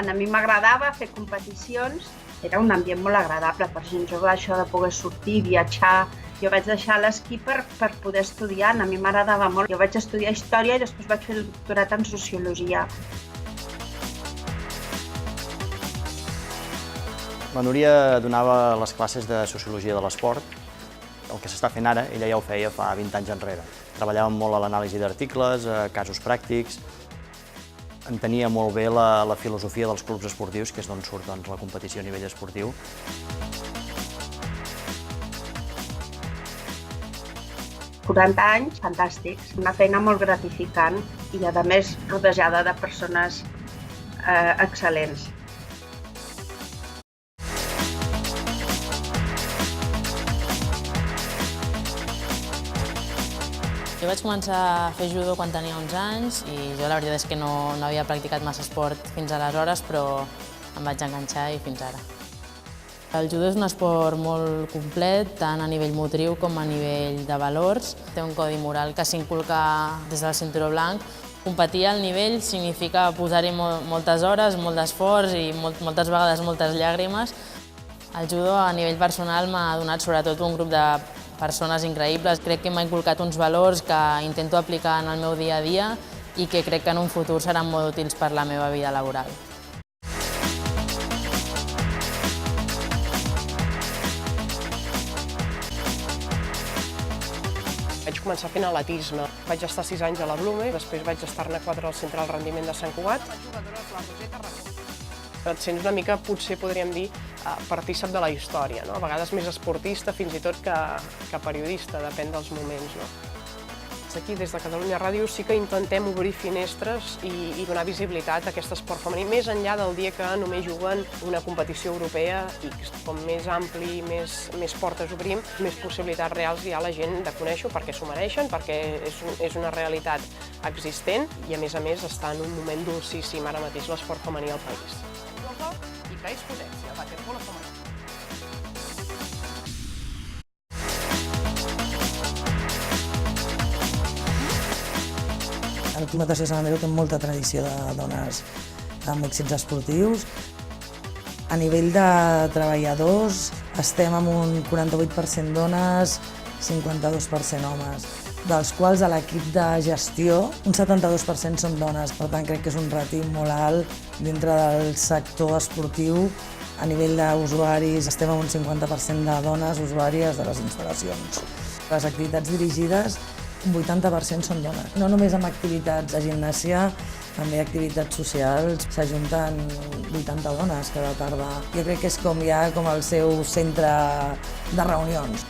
A mi m'agradava fer competicions, era un ambient molt agradable per gent jove, això de poder sortir, viatjar. Jo vaig deixar l'esquí per poder estudiar, a mi m'agradava molt. Jo vaig estudiar història i després vaig fer el doctorat en sociologia. La Núria donava les classes de sociologia de l'esport. El que s'està fent ara, ella ja ho feia fa 20 anys enrere. Treballàvem molt a l'anàlisi d'articles, casos pràctics. Entenia molt bé la filosofia dels clubs esportius, que és d'on surt la competició a nivell esportiu. «40 anys, fantàstics, una feina molt gratificant i, a més, rodejada de persones excel·lents. Jo vaig començar a fer judo quan tenia 11 anys i jo la veritat és que no havia practicat massa esport fins aleshores, però em vaig enganxar i fins ara. El judo és un esport molt complet, tant a nivell motriu com a nivell de valors. Té un codi moral que s'inculca des del cinturó blanc. Competir al nivell significa posar-hi moltes hores, molt d'esforç i moltes vegades moltes llàgrimes. El judo a nivell personal m'ha donat sobretot un grup de persones increïbles. Crec que m'ha inculcat uns valors que intento aplicar en el meu dia a dia i que crec que en un futur seran molt útils per la meva vida laboral. Vaig començar fent atletisme. Vaig estar 6 anys a la Blume, després vaig estar-ne 4 al Centre del Rendiment de Sant Cugat. Et sents una mica, potser podríem dir, partícip de la història, no? A vegades més esportista fins i tot que periodista, depèn dels moments. No? Aquí, des de Catalunya Ràdio, sí que intentem obrir finestres i donar visibilitat a aquest esport femení, més enllà del dia que només juguen una competició europea i com més ampli, més portes obrim, més possibilitats reals hi ha a la gent de conèixer-ho perquè s'ho mereixen, perquè és una realitat existent i, a més, està en un moment dolcíssim ara mateix l'esport femení al país. I que és potència, waterpolo femení. El Club Natació Sant Andreu té molta tradició de dones amb èxits esportius. A nivell de treballadors estem amb un 48% dones, 52% homes, dels quals a l'equip de gestió un 72% són dones. Per tant, crec que és un ràtio molt alt dintre del sector esportiu. A nivell d'usuaris estem amb un 50% de dones usuàries de les instal·lacions. Les activitats dirigides, un 80% són dones. No només amb activitats de gimnàsia, també activitats socials. S'ajunten 80 dones cada tarda. Jo crec que és com el seu centre de reunions.